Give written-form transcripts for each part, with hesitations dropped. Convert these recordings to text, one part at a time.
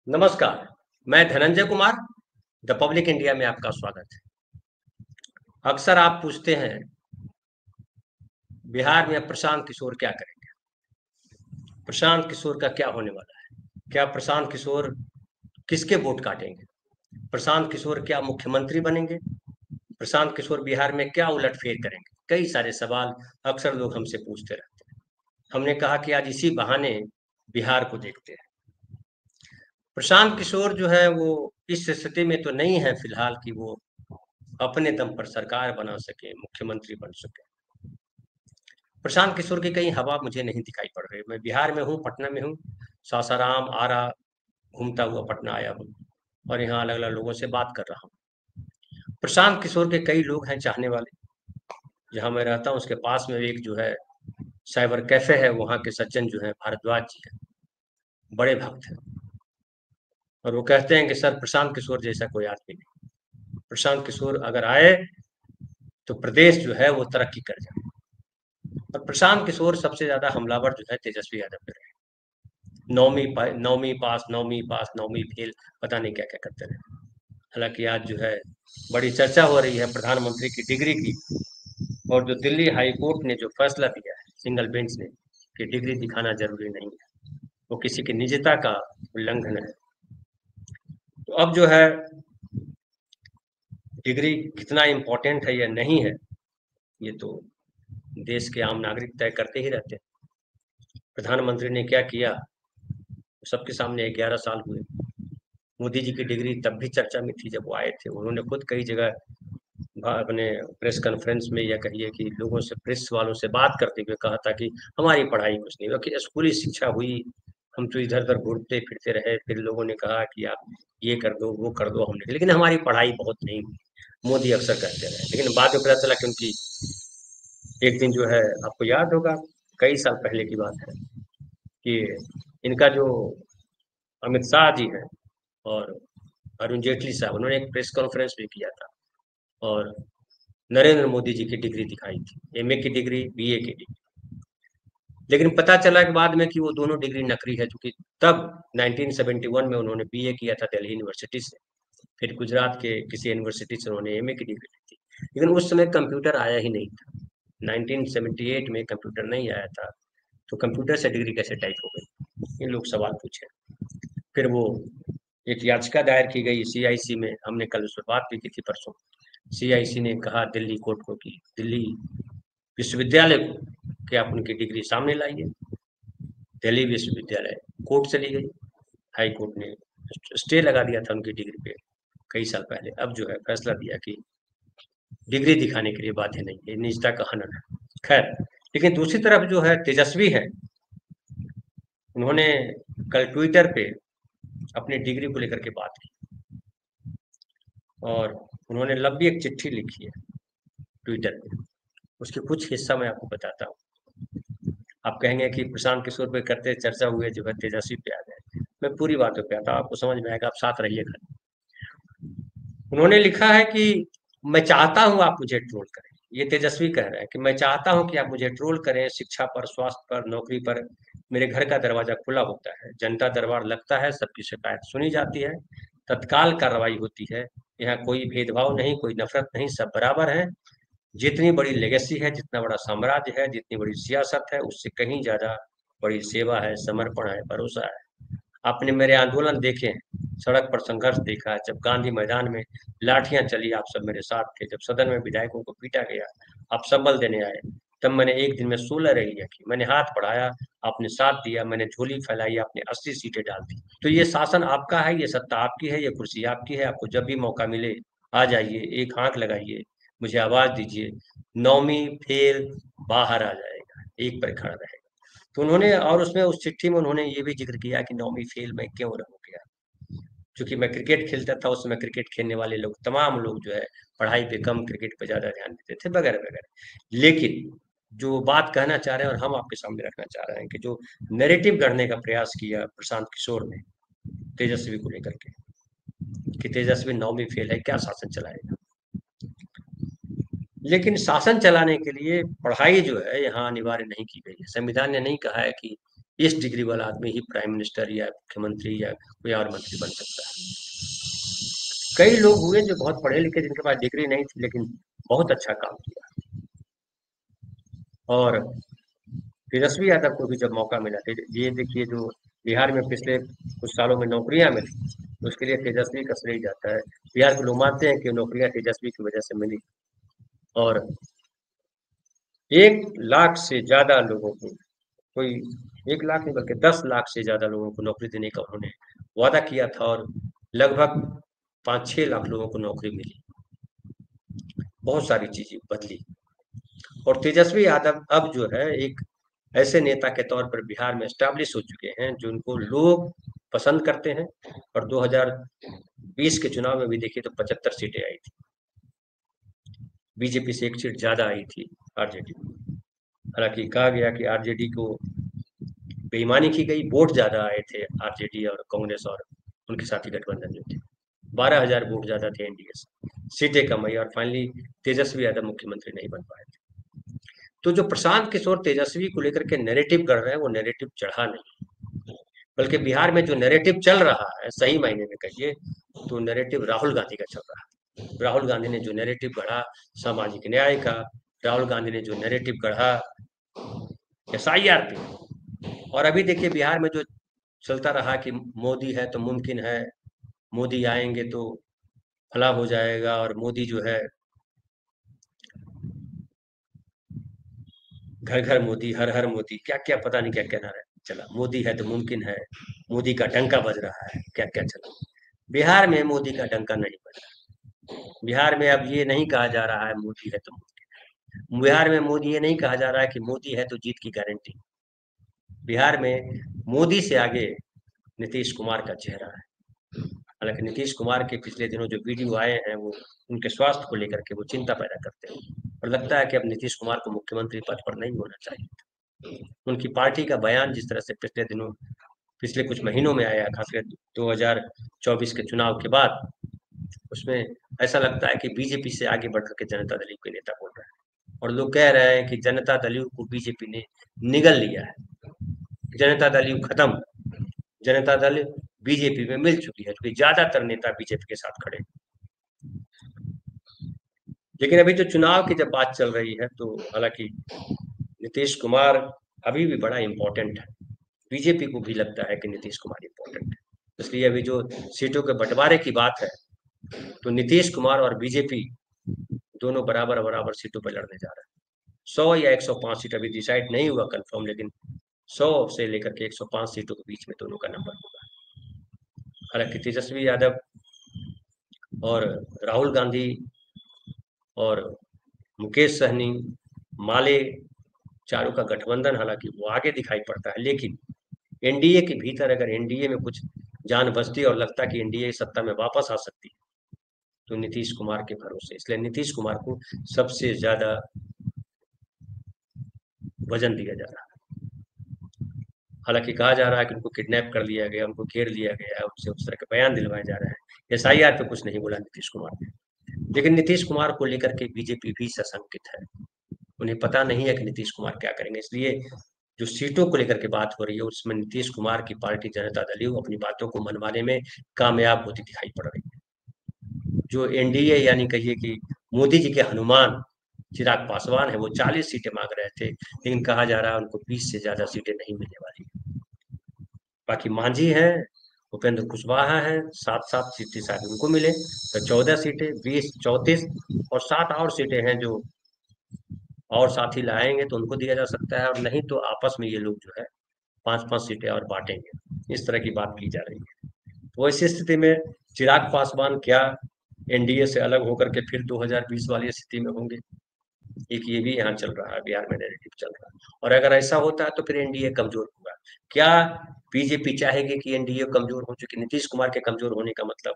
नमस्कार। मैं Dhananjay Kumar, the public India में आपका स्वागत है। अक्सर आप पूछते हैं, बिहार में अब प्रशांत किशोर क्या करेंगे? प्रशांत किशोर का क्या होने वाला है? क्या प्रशांत किशोर किसके वोट काटेंगे? प्रशांत किशोर क्या मुख्यमंत्री बनेंगे? प्रशांत किशोर बिहार में क्या उलटफेर करेंगे? कई सारे सवाल अक्सर लोग हमसे पूछते रहते हैं। हमने कहा कि आज इसी बहाने बिहार को देखते हैं। प्रशांत किशोर जो है वो इस स्थिति में तो नहीं है फिलहाल कि वो अपने दम पर सरकार बना सके, मुख्यमंत्री बन सके। प्रशांत किशोर की कहीं हवा मुझे नहीं दिखाई पड़ रही। मैं बिहार में हूँ, पटना में हूँ, सासाराम, आरा घूमता हुआ पटना आया हूँ और यहाँ अलग-अलग लोगों से बात कर रहा हूँ। प्रशांत किशोर के कई लोग हैं चाहने वाले। जहाँ मैं रहता हूँ उसके पास में एक जो है साइबर कैफे है, वहाँ के सज्जन जो है भारद्वाज जी हैं, बड़े भक्त हैं और वो कहते हैं कि सर प्रशांत किशोर जैसा कोई आदमी नहीं। प्रशांत किशोर अगर आए तो प्रदेश जो है वो तरक्की कर जाए। और प्रशांत किशोर सबसे ज्यादा हमलावर जो है तेजस्वी यादव पे रहे। नौवीं पास, नौवीं फेल, पता नहीं क्या क्या करते रहे। हालांकि आज जो है बड़ी चर्चा हो रही है प्रधानमंत्री की डिग्री की, और जो दिल्ली हाई कोर्ट ने जो फैसला दिया है सिंगल बेंच ने कि डिग्री दिखाना जरूरी नहीं है, वो किसी की निजता का उल्लंघन है। तो अब जो है डिग्री कितना इम्पोर्टेंट है या नहीं है, ये तो देश के आम नागरिक तय करते ही रहते हैं। प्रधानमंत्री ने क्या किया सबके सामने, 11 साल हुए। मोदी जी की डिग्री तब भी चर्चा में थी जब वो आए थे। उन्होंने खुद कई जगह अपने प्रेस कॉन्फ्रेंस में या कहिए कि लोगों से, प्रेस वालों से बात करते हुए कहा था कि हमारी पढ़ाई कुछ नहीं हुआ, कि स्कूली शिक्षा हुई, हम तो इधर उधर घूमते फिरते रहे। फिर लोगों ने कहा कि आप ये कर दो, वो कर दो, हमने, लेकिन हमारी पढ़ाई बहुत नहीं हुई, मोदी अक्सर कहते रहे। लेकिन बाद में पता चला कि उनकी एक दिन जो है, आपको याद होगा कई साल पहले की बात है कि इनका जो अमित शाह जी हैं और अरुण जेटली साहब, उन्होंने एक प्रेस कॉन्फ्रेंस भी किया था और नरेंद्र मोदी जी की डिग्री दिखाई थी, एमए की डिग्री, बीए की डिग्री। लेकिन पता चला कि बाद में कि वो दोनों डिग्री नकली है, क्योंकि तब 1971 में उन्होंने बीए किया था दिल्ली यूनिवर्सिटी से, फिर गुजरात के किसी यूनिवर्सिटी से उन्होंने एमए की डिग्री ली थी। लेकिन उस समय कंप्यूटर आया ही नहीं था, 1978 में कंप्यूटर नहीं आया था, तो कंप्यूटर से डिग्री कैसे टाइप हो गई, ये लोग सवाल पूछे। फिर वो एक याचिका दायर की गई सीआईसी में, हमने कल उस पर बात भी की थी परसों। सीआईसी ने कहा दिल्ली कोर्ट को कि दिल्ली विश्वविद्यालय को कि आप उनकी डिग्री सामने लाइए। दिल्ली विश्वविद्यालय कोर्ट चली गई, हाई कोर्ट ने स्टे लगा दिया था उनकी डिग्री पे कई साल पहले। अब जो है फैसला दिया कि डिग्री दिखाने के लिए बाध्य नहीं है, निजता का हनन है। खैर, लेकिन दूसरी तरफ जो है तेजस्वी है, उन्होंने कल ट्विटर पे अपनी डिग्री को लेकर के बात की और उन्होंने लंबी एक चिट्ठी लिखी है ट्विटर पे। उसके कुछ हिस्सा मैं आपको बताता हूँ। आप कहेंगे कि प्रशांत किशोर पे करते चर्चा हुए जो है तेजस्वी पे आ गए। मैं पूरी बातों पे आता हूँ, आपको समझ में आएगा, आप साथ रहिएगा। उन्होंने लिखा है कि मैं चाहता हूं आप मुझे ट्रोल करें। ये तेजस्वी कह रहे हैं कि मैं चाहता हूं कि आप मुझे ट्रोल करें, शिक्षा पर, स्वास्थ्य पर, नौकरी पर। मेरे घर का दरवाजा खुला होता है, जनता दरबार लगता है, सबकी शिकायत सुनी जाती है, तत्काल कार्रवाई होती है। यहाँ कोई भेदभाव नहीं, कोई नफरत नहीं, सब बराबर है। जितनी बड़ी लेगेसी है, जितना बड़ा साम्राज्य है, जितनी बड़ी सियासत है, उससे कहीं ज्यादा बड़ी सेवा है, समर्पण है, भरोसा है। आपने मेरे आंदोलन देखे हैं, सड़क पर संघर्ष देखा है, जब गांधी मैदान में लाठियां चली आप सब मेरे साथ थे, जब सदन में विधायकों को पीटा गया आप संबल देने आए, तब मैंने एक दिन में 16 रैलियां की, मैंने हाथ बढ़ाया आपने साथ दिया, मैंने झोली फैलाई आपने 80 सीटें डाल दी। तो ये शासन आपका है, ये सत्ता आपकी है, ये कुर्सी आपकी है। आपको जब भी मौका मिले आ जाइए, एक आंख लगाइए, मुझे आवाज दीजिए, नौवीं फेल बाहर आ जाएगा, एक पर खड़ा रहेगा। तो उन्होंने, और उसमें उस चिट्ठी में उन्होंने ये भी जिक्र किया कि नौवीं फेल मैं क्यों रह गया, क्योंकि मैं क्रिकेट खेलता था उस समय। क्रिकेट खेलने वाले लोग, तमाम लोग जो है पढ़ाई पे कम, क्रिकेट पे ज्यादा ध्यान देते थे, वगैरह वगैरह। लेकिन जो बात कहना चाह रहे हैं और हम आपके सामने रखना चाह रहे हैं कि जो नैरेटिव गढ़ने का प्रयास किया प्रशांत किशोर ने तेजस्वी को लेकर के, कि तेजस्वी नौवीं फेल है, क्या शासन चलाएगा। लेकिन शासन चलाने के लिए पढ़ाई जो है यहाँ अनिवार्य नहीं की गई है। संविधान ने नहीं कहा है कि इस डिग्री वाला आदमी ही प्राइम मिनिस्टर या मुख्यमंत्री या कोई और मंत्री बन सकता है। कई लोग हुए जो बहुत पढ़े लिखे, जिनके पास डिग्री नहीं थी, लेकिन बहुत अच्छा काम किया। और तेजस्वी यादव को भी जब मौका मिला, ये देखिए, जो बिहार में पिछले कुछ सालों में नौकरियां मिली, तो उसके लिए तेजस्वी का श्रेय जाता है। बिहार के लोग मानते हैं कि नौकरियां तेजस्वी की वजह से मिली। और 1 लाख से ज्यादा लोगों को, कोई 1 लाख नहीं बल्कि 10 लाख से ज्यादा लोगों को नौकरी देने का उन्होंने वादा किया था, और लगभग 5-6 लाख लोगों को नौकरी मिली। बहुत सारी चीजें बदली। और तेजस्वी यादव अब जो है एक ऐसे नेता के तौर पर बिहार में एस्टैब्लिश हो चुके हैं, जो उनको लोग पसंद करते हैं। और 2020 के चुनाव में भी देखिए तो 75 सीटें आई थी, बीजेपी से 1 सीट ज्यादा आई थी आरजेडी। हालांकि कहा गया कि आरजेडी को बेईमानी की गई, वोट ज्यादा आए थे आरजेडी और कांग्रेस और उनके साथी गठबंधन जो थे, 12,000 वोट ज्यादा थे एनडीए से, सीटें कम आई, और फाइनली तेजस्वी यादव मुख्यमंत्री नहीं बन पाए थे। तो जो प्रशांत किशोर तेजस्वी को लेकर के नैरेटिव गढ़ रहे हैं, वो नैरेटिव चढ़ा नहीं, बल्कि बिहार में जो नैरेटिव चल रहा है, सही मायने में कहिए तो नैरेटिव राहुल गांधी का चल रहा है। राहुल गांधी ने जो नैरेटिव गढ़ा सामाजिक न्याय का, राहुल गांधी ने जो नैरेटिव गढ़ा एसआईआर पे, और अभी देखिए बिहार में जो चलता रहा कि मोदी है तो मुमकिन है, मोदी आएंगे तो भला हो जाएगा, और मोदी जो है घर घर मोदी, हर हर मोदी, क्या क्या पता नहीं क्या क्या नारा चला, मोदी है तो मुमकिन है, मोदी का डंका बज रहा है, क्या क्या चला। बिहार में मोदी का डंका नहीं बज रहा। बिहार में अब ये नहीं कहा जा रहा है मोदी है तो मुमकिन। बिहार में मोदी ये नहीं कहा जा रहा है कि मोदी है तो जीत की गारंटी। बिहार में मोदी से आगे नीतीश कुमार का चेहरा है। हालांकि नीतीश कुमार के पिछले दिनों जो वीडियो आए हैं, वो उनके स्वास्थ्य को लेकर के वो चिंता पैदा करते हैं, और लगता है कि अब नीतीश कुमार को मुख्यमंत्री पद पर नहीं होना चाहिए। उनकी पार्टी का बयान जिस तरह से पिछले कुछ महीनों में आया, खासकर 2024 के चुनाव के बाद, उसमें ऐसा लगता है कि बीजेपी से आगे बढ़ के जनता दल के नेता बोल रहे हैं, और लोग कह रहे हैं कि जनता दल को बीजेपी ने निगल लिया है, जनता दल खत्म, जनता दल बीजेपी में मिल चुकी है, क्योंकि ज्यादातर नेता बीजेपी के साथ खड़े। लेकिन अभी जो चुनाव की जब बात चल रही है, तो हालांकि नीतीश कुमार अभी भी बड़ा इम्पोर्टेंट है, बीजेपी को भी लगता है कि नीतीश कुमार इम्पोर्टेंट है। इसलिए अभी जो सीटों के बंटवारे की बात है, तो नीतीश कुमार और बीजेपी दोनों बराबर बराबर सीटों पर लड़ने जा रहे हैं। 100 या 105 सीट अभी डिसाइड नहीं हुआ कंफर्म, लेकिन 100 से लेकर के 105 सीटों के बीच में दोनों का नंबर होगा। हालांकि तेजस्वी यादव और राहुल गांधी और मुकेश सहनी, माले, चारों का गठबंधन हालांकि वो आगे दिखाई पड़ता है, लेकिन एनडीए के भीतर अगर एनडीए में कुछ जान बचती और लगता कि एनडीए सत्ता में वापस आ सकती है, तो नीतीश कुमार के भरोसे। इसलिए नीतीश कुमार को सबसे ज्यादा वजन दिया जा रहा है। हालांकि कहा जा रहा है कि उनको किडनैप कर लिया गया, उनको घेर लिया गया, उनसे उस तरह के बयान दिलवाए जा रहे हैं। एसआईआर पे कुछ नहीं बोला नीतीश कुमार ने, लेकिन नीतीश कुमार को लेकर के बीजेपी भी सशंकित है। उन्हें पता नहीं है कि नीतीश कुमार क्या करेंगे, इसलिए जो सीटों को लेकर के बात हो रही है, उसमें नीतीश कुमार की पार्टी जनता दल यूं अपनी बातों को मनवाने में कामयाब होती दिखाई पड़ रही है। जो एनडीए यानी कहिए कि मोदी जी के हनुमान चिराग पासवान है, वो 40 सीटें मांग रहे थे, लेकिन कहा जा रहा है उनको 20 से ज्यादा सीटें नहीं मिलने वाली। बाकी मांझी हैं, उपेंद्र कुशवाहा हैं, 7-7 सीटें शायद उनको मिले, तो 14 सीटें, 20, 34, और 7 और सीटें हैं जो और साथी लाएंगे तो उनको दिया जा सकता है, और नहीं तो आपस में ये लोग जो है 5-5 सीटें और बांटेंगे, इस तरह की बात की जा रही है। तो ऐसी स्थिति में चिराग पासवान क्या एनडीए से अलग होकर के फिर 2020 वाली स्थिति में होंगे, एक ये भी यहाँ चल रहा है, बिहार में नैरेटिव चल रहा है। और अगर ऐसा होता है तो फिर एनडीए कमजोर होगा। क्या बीजेपी चाहेगी कि एनडीए कमजोर हो चुकी? नीतीश कुमार के कमजोर होने का मतलब,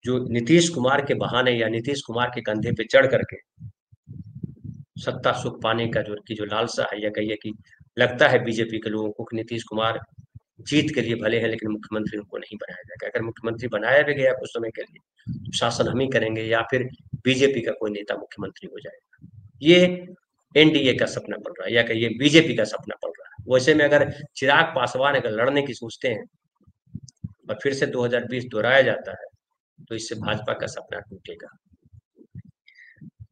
जो नीतीश कुमार के बहाने या नीतीश कुमार के कंधे पे चढ़ करके सत्ता सुख पाने का जो लालसा है, या कहिए कि लगता है बीजेपी के लोगों को कि नीतीश कुमार जीत के लिए भले हैं, लेकिन मुख्यमंत्री उनको नहीं बनाया जाएगा। अगर मुख्यमंत्री बनाया भी गया कुछ समय के लिए, तो शासन हम ही करेंगे, या फिर बीजेपी का कोई नेता मुख्यमंत्री हो जाएगा। ये एनडीए का सपना पड़ रहा है, या कहिए बीजेपी का सपना पड़ रहा है। वैसे में अगर चिराग पासवान अगर लड़ने की सोचते हैं और फिर से 2020 दोहराया जाता है तो इससे भाजपा का सपना टूटेगा।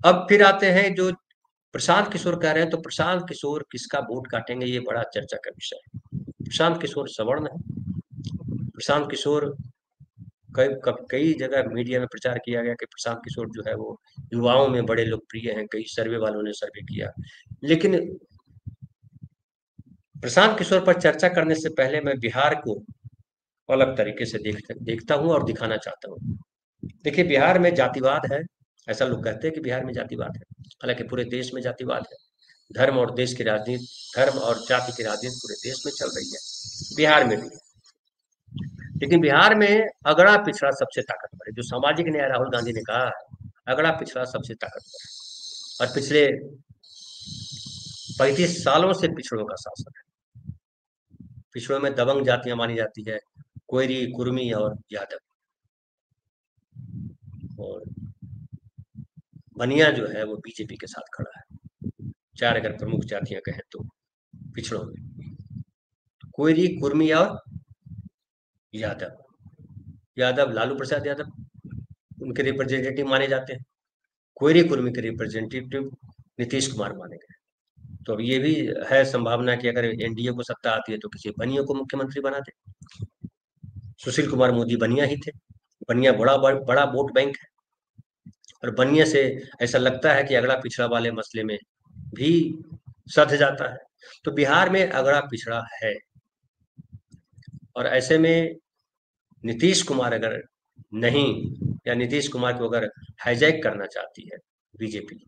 अब फिर आते हैं जो प्रशांत किशोर कह रहे हैं, तो प्रशांत किशोर किसका वोट काटेंगे, ये बड़ा चर्चा का विषय है। प्रशांत किशोर सवर्ण है। प्रशांत किशोर कई जगह मीडिया में प्रचार किया गया कि प्रशांत किशोर जो है वो युवाओं में बड़े लोकप्रिय हैं, कई सर्वे वालों ने सर्वे किया। लेकिन प्रशांत किशोर पर चर्चा करने से पहले मैं बिहार को अलग तरीके से देखता हूँ और दिखाना चाहता हूँ। देखिए, बिहार में जातिवाद है, ऐसा लोग कहते हैं कि बिहार में जातिवाद है, हालांकि पूरे देश में जातिवाद है। धर्म और देश की राजनीति, धर्म और जाति की राजनीति पूरे देश में चल रही है, बिहार में भी। लेकिन बिहार में अगड़ा पिछड़ा सबसे ताकतवर है। जो सामाजिक न्याय राहुल गांधी ने कहा है, अगड़ा पिछड़ा सबसे ताकतवर है। और पिछले 35 सालों से पिछड़ों का शासन है। पिछड़ों में दबंग जातियां मानी जाती है, कोयरी, कुर्मी और यादव। और बनिया जो है वो बीजेपी के साथ खड़ा है। चार अगर प्रमुख जातियां कहें तो पिछड़ों में कोयरी, कुर्मी और यादव। यादव लालू प्रसाद यादव उनके रिप्रेजेंटेटिव माने जाते हैं। कोयरी कुर्मी के रिप्रेजेंटेटिव नीतीश कुमार माने गए। तो अब ये भी है संभावना कि अगर एनडीए को सत्ता आती है तो किसी बनिया को मुख्यमंत्री बना दे। सुशील कुमार मोदी बनिया ही थे। बनिया बड़ा बड़ा वोट बैंक है और बनिया से ऐसा लगता है कि अगड़ा पिछड़ा वाले मसले में भी सध जाता है। तो बिहार में अगड़ा पिछड़ा है और ऐसे में नीतीश कुमार अगर नहीं, या नीतीश कुमार को अगर हाईजैक करना चाहती है बीजेपी,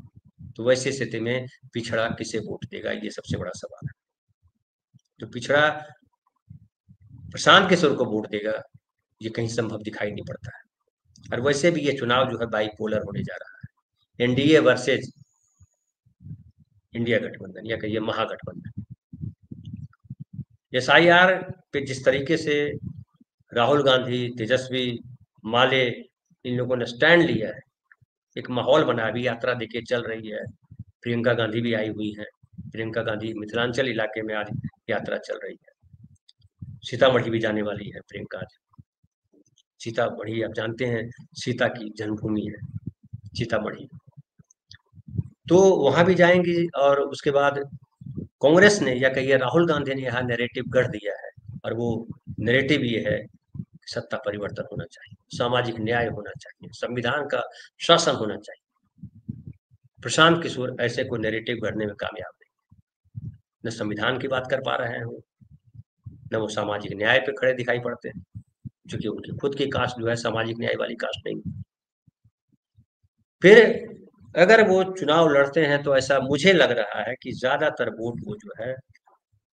तो वैसी स्थिति में पिछड़ा किसे वोट देगा, ये सबसे बड़ा सवाल है। तो पिछड़ा प्रशांत किशोर को वोट देगा, ये कहीं संभव दिखाई नहीं पड़ता है। और वैसे भी ये चुनाव जो है बाइपोलर होने जा रहा है, एनडीए वर्सेज इंडिया गठबंधन या कहिए महागठबंधन। एसआईआर पे जिस तरीके से राहुल गांधी, तेजस्वी, माले, इन लोगों ने स्टैंड लिया है, एक माहौल बना। अभी यात्रा देखिए चल रही है, प्रियंका गांधी भी आई हुई है। प्रियंका गांधी मिथिलांचल इलाके में आज यात्रा चल रही है। सीतामढ़ी भी जाने वाली है प्रियंका आज। सीतामढ़ी आप जानते हैं सीता की जन्मभूमि है सीतामढ़ी। तो वहां भी जाएंगी और उसके बाद कांग्रेस ने या कहिए राहुल गांधी ने यहाँ नैरेटिव गढ़ दिया है। और वो नैरेटिव ये है कि सत्ता परिवर्तन होना चाहिए, सामाजिक न्याय होना चाहिए, संविधान का शासन होना चाहिए। प्रशांत किशोर ऐसे को नैरेटिव गढ़ने में कामयाब नहीं। न संविधान की बात कर पा रहे हैं वो, न वो सामाजिक न्याय पे खड़े दिखाई पड़ते हैं, क्योंकि उनकी खुद की कास्ट जो है सामाजिक न्याय वाली कास्ट नहीं। फिर अगर वो चुनाव लड़ते हैं तो ऐसा मुझे लग रहा है कि ज्यादातर वोट वो जो है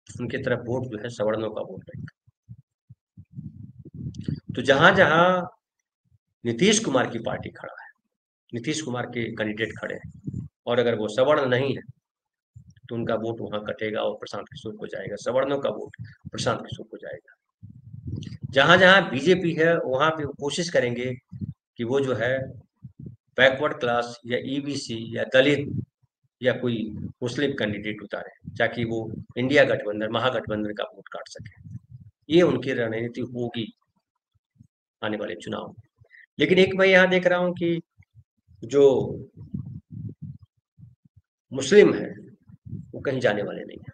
उनकी तरफ वोट जो है सवर्णों का वोट रहेगा। तो जहां जहां नीतीश कुमार की पार्टी खड़ा है, नीतीश कुमार के कैंडिडेट खड़े हैं और अगर वो सवर्ण नहीं है तो उनका वोट वहां कटेगा और प्रशांत किशोर को जाएगा। सवर्णों का वोट प्रशांत किशोर को जाएगा। जहां जहां बीजेपी है वहां पे वो कोशिश करेंगे कि वो जो है बैकवर्ड क्लास या ईबीसी या दलित या कोई मुस्लिम कैंडिडेट उतारे, ताकि वो इंडिया गठबंधन, महागठबंधन का वोट काट सके। ये उनकी रणनीति होगी आने वाले चुनाव में। लेकिन एक मैं यहाँ देख रहा हूँ कि जो मुस्लिम है वो कहीं जाने वाले नहीं है।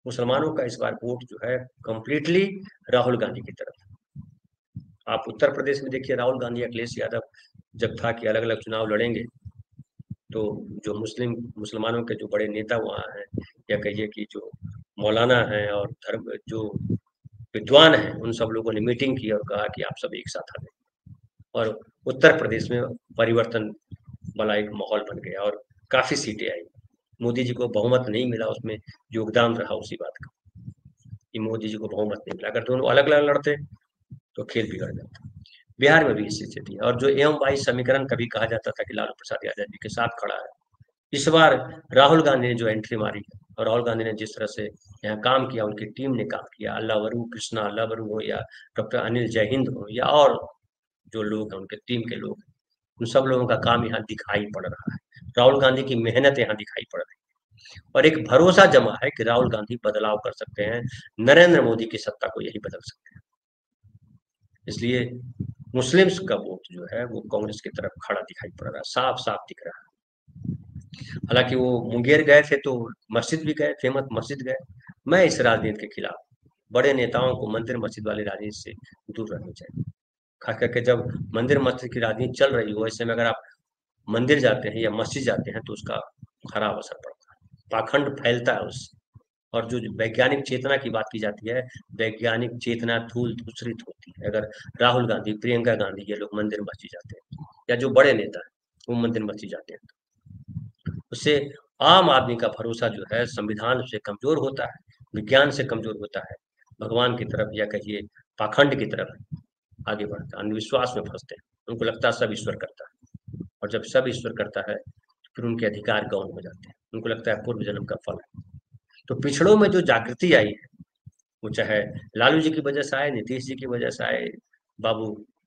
मुसलमानों का इस बार वोट जो है कंप्लीटली राहुल गांधी की तरफ। आप उत्तर प्रदेश में देखिए, राहुल गांधी, अखिलेश यादव जब था कि अलग अलग चुनाव लड़ेंगे, तो जो मुसलमानों के जो बड़े नेता वहाँ हैं या कहिए कि जो मौलाना हैं और धर्म जो विद्वान हैं, उन सब लोगों ने मीटिंग की और कहा कि आप सब एक साथ आ गए और उत्तर प्रदेश में परिवर्तन वाला एक माहौल बन गया और काफी सीटें आई। मोदी जी को बहुमत नहीं मिला, उसमें योगदान रहा उसी बात का कि मोदी जी को बहुमत नहीं मिला। अगर दोनों अलग अलग लड़ते तो खेल बिगड़ जाता। बिहार में भी इसी स्थिति है। और जो एवं बाई समीकरण कभी कहा जाता था कि लालू प्रसाद यादव जी के साथ खड़ा है, इस बार राहुल गांधी ने जो एंट्री मारी है और राहुल गांधी ने जिस तरह से यहाँ काम किया, उनकी टीम ने काम किया, अल्लावरू कृष्णा अल्लावरू हो या डॉक्टर अनिल जयहिंद हो या और जो लोग हैं उनके टीम के लोग, उन सब लोगों का काम यहाँ दिखाई पड़ रहा है। राहुल गांधी की मेहनत यहाँ दिखाई पड़ रही है। और एक भरोसा जमा है कि राहुल गांधी बदलाव कर सकते हैं, नरेंद्र मोदी की सत्ता को यही बदल सकते हैं। इसलिए मुस्लिम्स का वोट जो है वो कांग्रेस की तरफ खड़ा दिखाई पड़ रहा है, साफ साफ दिख रहा है। हालांकि वो मुंगेर गए थे तो मस्जिद भी गए, फेमस मस्जिद गए। मैं इस राजनीति के खिलाफ, बड़े नेताओं को मंदिर मस्जिद वाली राजनीति से दूर रहना चाहिए। खास करके जब मंदिर मस्जिद की राजनीति चल रही हो, ऐसे में अगर आप मंदिर जाते हैं या मस्जिद जाते हैं तो उसका खराब असर पड़ता है, पाखंड फैलता है उससे। और जो वैज्ञानिक चेतना की बात की जाती है, वैज्ञानिक चेतना धूल धूसरित होती है अगर राहुल गांधी, प्रियंका गांधी ये लोग मंदिर मस्जिद जाते हैं, या जो बड़े नेता हैं वो मंदिर मस्जिद जाते हैं। उससे आम आदमी का भरोसा जो है संविधान से कमजोर होता है, विज्ञान से कमजोर होता है, भगवान की तरफ या कहिए पाखंड की तरफ आगे बढ़ता है, अंधविश्वास में फंसते हैं। उनको लगता है सब ईश्वर करता है, और जब सब ईश्वर करता है तो फिर उनके अधिकार गौण हो जाते हैं, उनको लगता है पूर्व जन्म का फल है। तो पिछड़ों में जो जागृति आई है, वो चाहे लालू जी की वजह से आए, नीतीश जी की वजह से आए, बाबू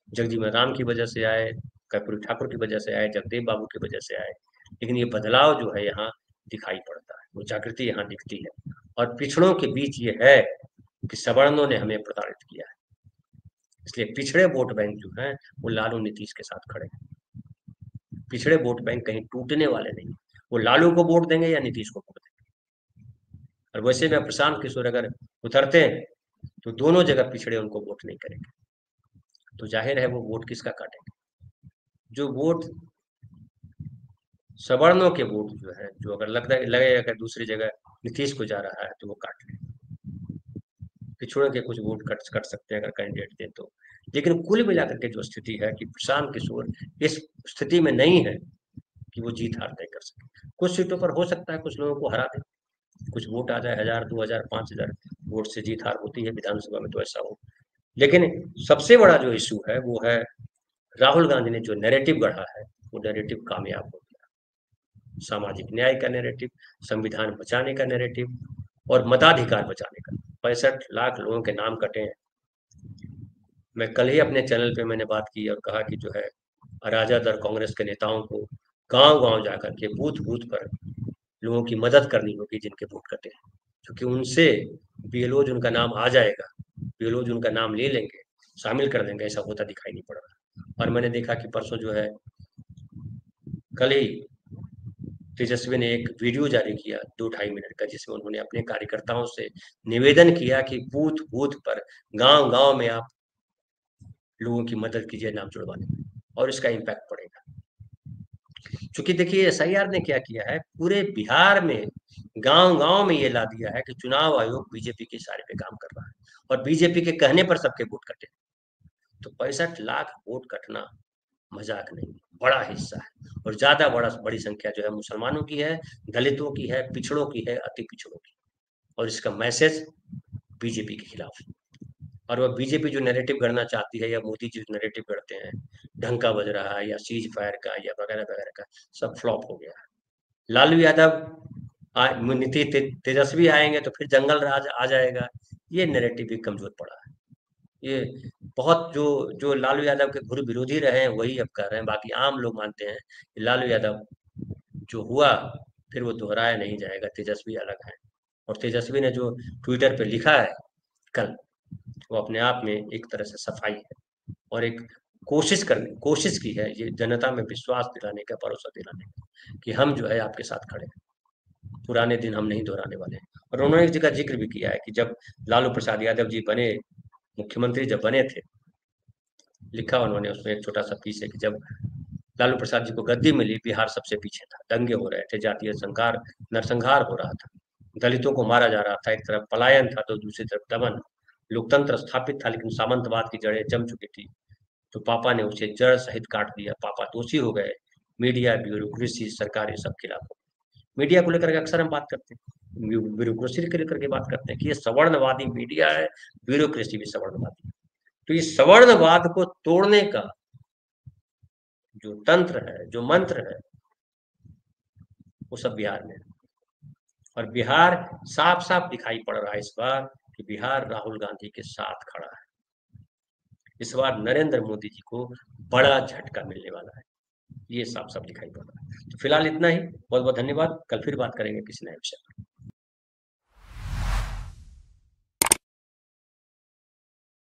जगजीवन राम की वजह से आए, कर्पूरी ठाकुर की वजह से आए, जगदेव बाबू की वजह से आए, लेकिन ये बदलाव जो है यहाँ दिखाई पड़ता है, वो जागृति यहाँ दिखती है। और पिछड़ों के बीच ये है कि सवर्णों ने हमें प्रताड़ित किया है, इसलिए पिछड़े वोट बैंक जो है वो लालू नीतीश के साथ खड़े हैं। पिछड़े वोट बैंक कहीं टूटने वाले नहीं, वो लालू को वोट देंगे या नीतीश को वोट देंगे। और वैसे में प्रशांत किशोर अगर उतरते हैं तो दोनों जगह पिछड़े उनको वोट नहीं करेंगे, तो जाहिर है वो वोट किसका काटेंगे। जो वोट सवर्णों के वोट जो है, जो अगर लगेगा कि दूसरी जगह नीतीश को जा रहा है तो वो काट ले। पिछड़ों के कुछ वोट कट कट सकते हैं अगर कैंडिडेट दे तो, लेकिन कुल मिलाकर के जो स्थिति है कि प्रशांत किशोर इस स्थिति में नहीं है कि वो जीत हार तय कर सके। कुछ सीटों पर हो सकता है कुछ लोगों को हरा दे, कुछ वोट आ जाए, 1000 2000 5000 वोट से जीत हार होती है विधानसभा में, तो ऐसा हो। लेकिन सबसे बड़ा जो इशू है वो है राहुल गांधी ने जो नैरेटिव गढ़ा है वो नैरेटिव कामयाब हो गया। सामाजिक न्याय का नैरेटिव, संविधान बचाने का नैरेटिव, और मताधिकार बचाने का। 65 लाख लोगों के नाम कटे हैं। मैं कल ही अपने चैनल पे मैंने बात की और कहा कि जो है अराजक और कांग्रेस के नेताओं को गांव गांव जाकर के बूथ बूथ पर लोगों की मदद करनी होगी जिनके वोट कटे हैं, क्योंकि उनसे बीएलओज उनका नाम आ जाएगा, बीएलओज उनका नाम ले लेंगे, शामिल कर देंगे, ऐसा होता दिखाई नहीं पड़ रहा। और मैंने देखा कि परसों जो है कल ही तेजस्वी ने एक वीडियो जारी किया 2-2.5 मिनट का, जिसमें उन्होंने अपने कार्यकर्ताओं से निवेदन किया कि बूथ बूथ पर, गांव गांव में आप लोगों की मदद कीजिए नाम जुड़वाने में, और इसका इम्पैक्ट पड़ेगा। क्योंकि देखिए एसआईआर ने क्या किया है, पूरे बिहार में गांव गांव में ये ला दिया है कि चुनाव आयोग बीजेपी के इशारे पे काम कर रहा है, और बीजेपी के कहने पर सबके वोट कटे। तो 65 लाख वोट कटना मजाक नहीं, बड़ा हिस्सा है, और ज्यादा बड़ी संख्या जो है मुसलमानों की है, दलितों की है, पिछड़ों की है, अति पिछड़ों की। और इसका मैसेज बीजेपी के खिलाफ है। और वह बीजेपी जो नैरेटिव गढ़ना चाहती है, या मोदी जी नैरेटिव गढ़ते हैं ढंग का बज रहा है या सीज फायर का या वगैरह वगैरह का, सब फ्लॉप हो गया है। लालू यादव नीतीश तेजस्वी आएंगे तो फिर जंगल राज आ जाएगा, ये नैरेटिव भी कमजोर पड़ा है। ये बहुत जो जो लालू यादव के घुर विरोधी रहे हैं वही अब कर रहे हैं, बाकी आम लोग मानते हैं कि लालू यादव जो हुआ फिर वो दोहराया नहीं जाएगा, तेजस्वी अलग है। और तेजस्वी ने जो ट्विटर पे लिखा है कल, वो अपने आप में एक तरह से सफाई है, और एक कोशिश की है ये जनता में विश्वास दिलाने का, भरोसा दिलाने का कि हम जो है आपके साथ खड़े हैं, पुराने दिन हम नहीं दोहराने वाले हैं। और उन्होंने एक जगह जिक्र भी किया है कि जब लालू प्रसाद यादव जी बने मुख्यमंत्री, जब बने थे, लिखा उन्होंने उसमें एक छोटा सा पीस है कि जब लालू प्रसाद जी को गद्दी मिली, बिहार सबसे पीछे था, दंगे हो रहे थे, जातीय संघार नरसंहार हो रहा था, दलितों को मारा जा रहा था, एक तरफ पलायन था तो दूसरी तरफ दमन, लोकतंत्र स्थापित था लेकिन सामंतवाद की जड़ें जम चुकी थी। तो पापा ने उसे जड़ सहित काट दिया, पापा दोषी हो गए, मीडिया, ब्यूरोक्रेसी, सरकार, ये सब खिलाफ हो। मीडिया को लेकर के अक्सर हम बात करते हैं, ब्यूरोक्रेसी को लेकर के बात करते हैं कि ये सवर्णवादी मीडिया है, ब्यूरोक्रेसी भी सवर्णवादी है। तो ये सवर्णवाद को तोड़ने का जो तंत्र है, जो मंत्र है, वो सब बिहार में है। और बिहार साफ साफ दिखाई पड़ रहा है इस बार कि बिहार राहुल गांधी के साथ खड़ा है। इस बार नरेंद्र मोदी जी को बड़ा झटका मिलने वाला है। ये साफ-साफ दिखाई पड़ रहा है। तो फिलहाल इतना ही, बहुत-बहुत धन्यवाद। कल फिर बात करेंगे किसी नए विषय पर।